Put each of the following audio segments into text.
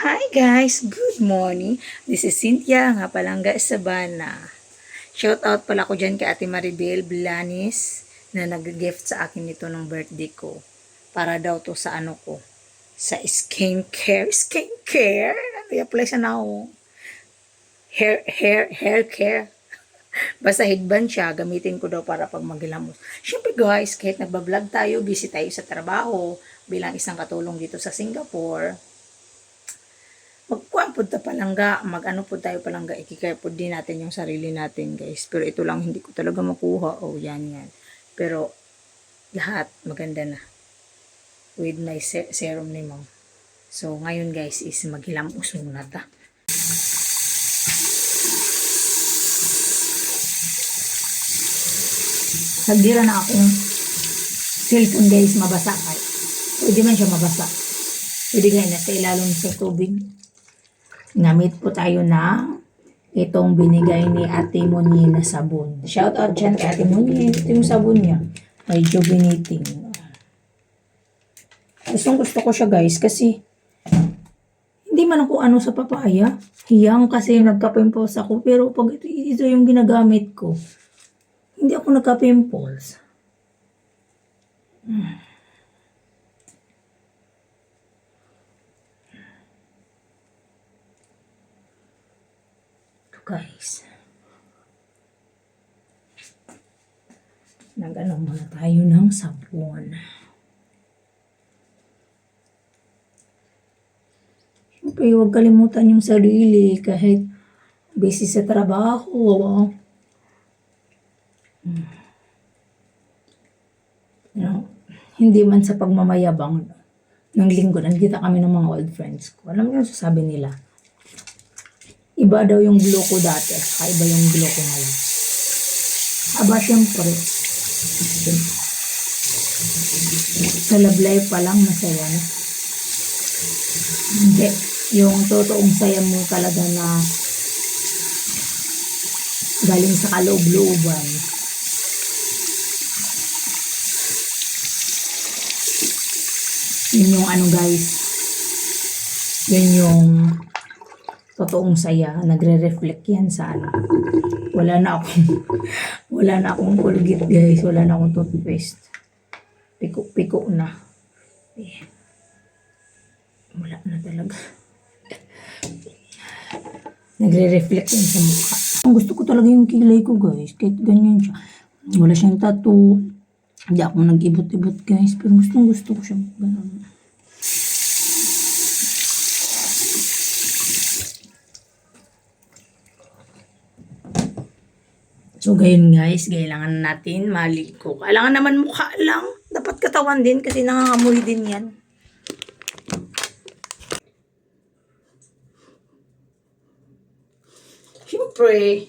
Hi guys, good morning. This is Cynthia, nga palangga Sabana. Shout out pala ko dyan kay Ate Maribel Blanis na nag-gift sa akin nito ng birthday ko. Para daw to sa ano ko, sa skincare. Skincare? I-apply siya na ako. Hair care. Basta headband siya, gamitin ko daw para pag maghilamos. Siyempre guys, kahit nagbablog tayo, busy tayo sa trabaho, bilang isang katulong dito sa Singapore, magkuhan po ta palangga, mag-ano po tayo palangga, ikikare po din natin yung sarili natin guys. Pero ito lang hindi ko talaga makuha. Oh, yan. Pero lahat maganda na. With my serum ni ma'am. So ngayon guys is maghilam usong na ta. Nagdira na akong cellphone guys, mabasa kahit. Pwede man siya mabasa. Pwede ganyan nasa ilalim sa tubig. Namit po tayo ng itong binigay ni Ate Moni na sabon. Shout out dyan kay Ate Moni. Ito yung sabon niya. Rejuvenating. Gusto ko siya guys kasi hindi man ako ano sa papaya. Hiyang kasi nagka-pimples ako. Pero pag ito yung ginagamit ko, hindi ako nagka-pimples. Guys, nag-ano muna tayo ng sabon. Siyempre, huwag kalimutan yung sarili kahit busy sa trabaho. Hindi man sa pagmamayabang. Nung linggo, nagkita kami ng mga old friends ko. Alam niyo, sasabi nila, iba daw yung glow ko dati, iba yung glow ko ngayon. Aba, syempre, sa love life pa lang masaya na. Hindi, yung totoong saya mo talaga na galing sa kaloob-looban. Yun yung ano guys, yun yung totoong saya, nagre-reflect yan sa ano. Wala na akong Colgate guys, wala na akong toothpaste. Piko na. Wala na talaga. Nagre-reflect yan sa mukha. Ang gusto ko talaga yung kilay ko guys, kahit ganyan siya. Wala siyang tattoo. Hindi ako nag-ibot-ibot guys, pero gusto ko siya. Ganun. So, gayon guys, kailangan natin maligo. Kailangan naman mukha lang. Dapat katawan din kasi nangangamoy din yan. Siyempre,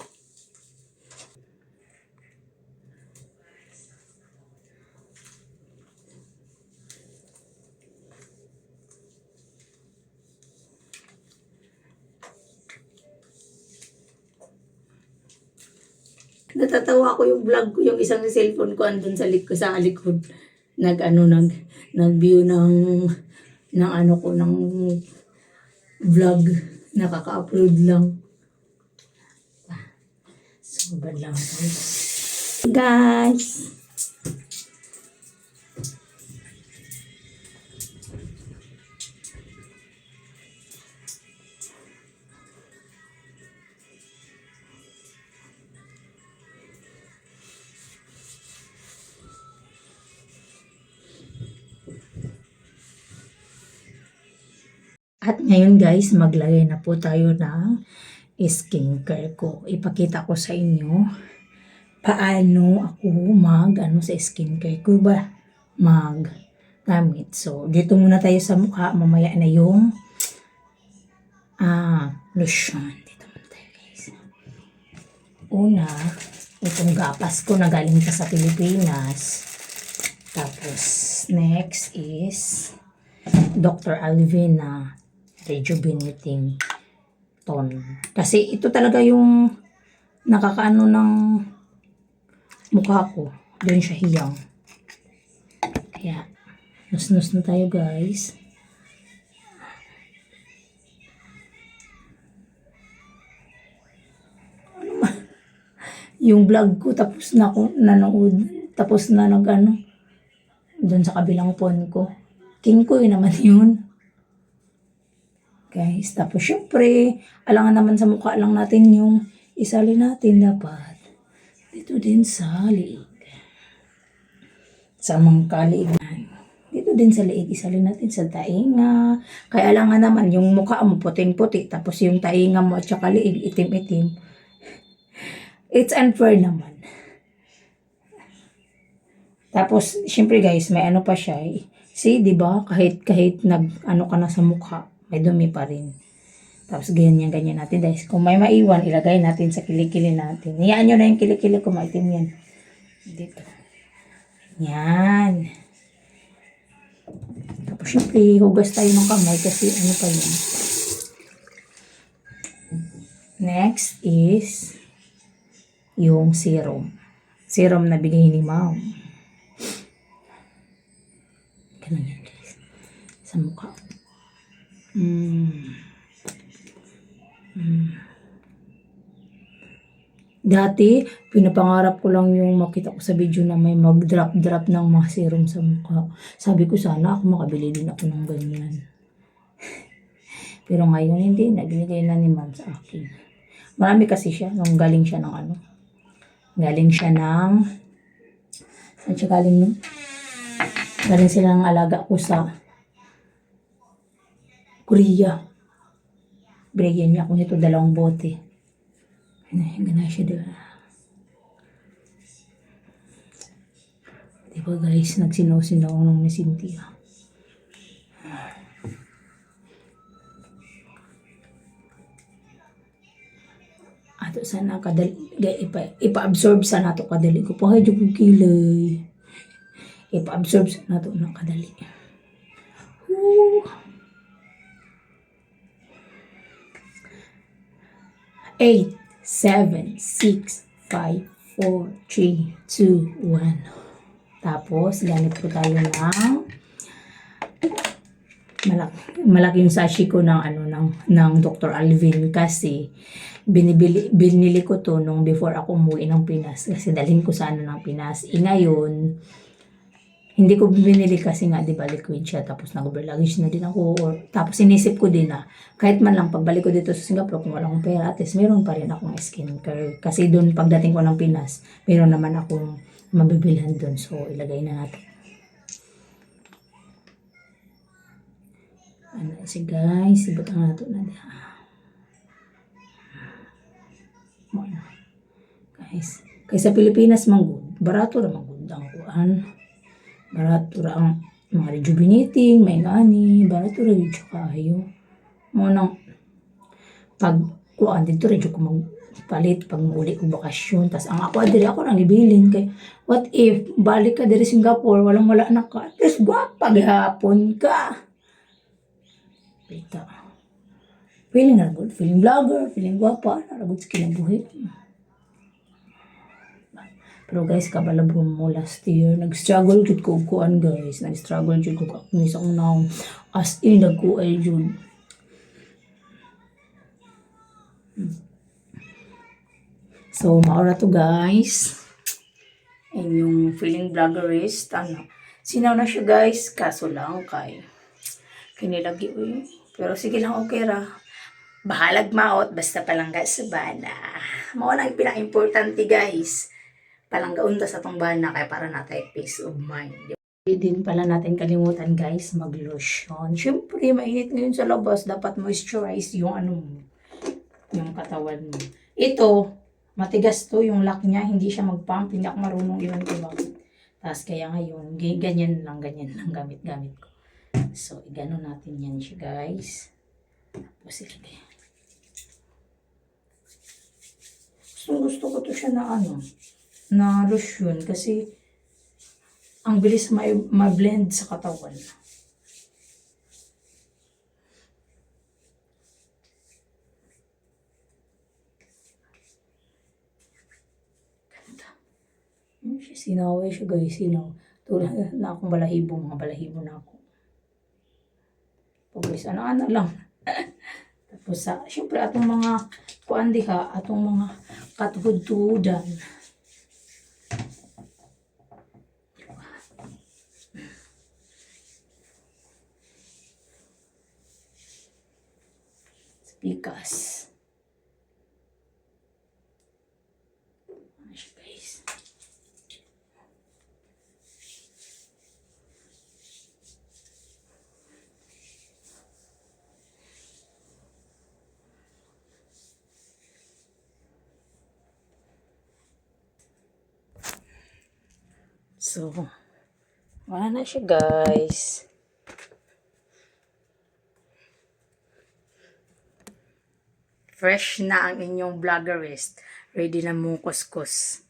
natatawa ko yung vlog ko, yung isang cellphone ko andun sa likod. Nag-view ng ano ko, ng vlog. Nakaka-upload lang. So, bad lang guys. At ngayon guys, maglagay na po tayo ng skincare ko. Ipakita ko sa inyo paano ako sa skincare ko ba gamit. So, dito muna tayo sa mukha. Mamaya na yung lotion. Dito muna tayo guys. Una, itong gapas ko na galing pa sa Pilipinas. Tapos, next is Dr. Alvin na rejuvenating tone. Kasi ito talaga yung nakakaano ng mukha ko. Doon siya hiyang. Kaya, nus-nus na tayo guys. yung vlog ko tapos na ako nanood. Tapos na doon sa kabilang phone ko. King ko naman yun. Guys, tapos syempre, alangan naman sa mukha lang natin yung isali natin dapat. Dito din sa liig. Sa mga kaliigan. Dito din sa liig, isali natin sa tainga. Kaya alangan naman yung mukha mo puting-puti, tapos yung tainga mo at saka liig itim-itim. It's unfair naman. Tapos, syempre guys, may ano pa siya eh. See, di ba? Kahit ka na sa mukha, may dumi pa rin. Tapos ganyan natin guys. Kung may maiwan, ilagay natin sa kilikili natin. Hiyaan nyo na yung kilikili ko, maitim yan. Dito. Yan. Tapos syempre, hugas tayo ng kamay kasi ano pa yun. Next is yung serum. Serum na bigay ni Mom. Ganun yan guys. Sa mukha. Dati, pinapangarap ko lang yung makita ko sa video na may mag-drop ng mga serum sa mukha. Sabi ko sana ako makabili din ako ng ganyan. Pero ngayon hindi, nagbigay na ni Mom sa akin. Marami kasi siya, nung galing siya ng saan siya galing nun? Galing sila ng alaga ko sa Korea. Binigyan niya ako nito 2 bote. Ganun siya, diba? Diba guys, nagsinaw-sinaw nung ni Cynthia. Ato sana kadali, ipa-absorb sa nato kadali ko. Pahadyo kong kilay. Ipa-absorb sa nato ng kadali. Woo! 8, 7, 6, 5, 4, 3, 2, 1. Tapos, ganit po tayo ng malaking sashi ko ng Dr. Alvin kasi binili ko to nung before ako umuwi ng Pinas kasi dalhin ko sana ng Pinas. Ngayon, hindi ko binili kasi nga, di ba, liquid siya. Tapos nag-overluggage na din ako. Tapos inisip ko din na kahit man lang pagbalik ko dito sa Singapore, kung wala akong pera, at least meron pa rin akong skincare. Kasi doon pagdating ko ng Pinas, meron naman akong mabibilhan doon. So, ilagay na natin. Ano siya guys, ibot ang nato na diha. Guys, kaysa Pilipinas manggod, barato ra manggod ang kuan. Barato ra ang mga rejuvenating, may ngani, barato ra gyud kayo. Mo nang pag kuan dito ra gyud ko magpalit pag muli ko bakasyon. Tas ang ako diri ako nang ibilin kay what if balik ka diri Singapore wala na ka. Tapos gwapa gihapon ka. Pita. Feeling na good, feeling vlogger, feeling gwapa, na good sa kinabuhi. Pero guys, kabalabon mo last year, nag-struggle jud ko kuan guys, nag-struggle jud ko akong isang naong as in nagkuay jud. So, maura to guys. And yung feeling vloggerist, sinaw na siya guys, kaso lang kay kinilagi uy. Pero sige lang, okay ra. Bahalag maot, basta palangga sa bana. Mao lang pinaka-importante guys. Palanggaon ta sa tong bana kay para natay peace of mind. Di din pala natin kalimutan guys, mag-lotion. Siyempre, mainit ngayon sa labas, dapat moisturize yung yung katawan mo. Ito, matigas to, yung lock niya, hindi siya mag-pump, hindi ako marunong iwan ko bakit. Tapos kaya ngayon, ganyan lang gamit-gamit ko. So, igano natin yan siya guys. Tapos ilagay. Gusto ko to siya na lotion kasi ang bilis ma-blend sa katawan. Ganda. Sinaway siya guys, tulad na akong balahibo, mga balahibo na ako. Pagkais, ano lang. Tapos syempre atong mga kuan diha, atong mga Kathud-tudan. Pikas. Ano siya, guys? So, wala na siya, guys. Fresh na ang inyong vloggerist. Ready na mong kuskus.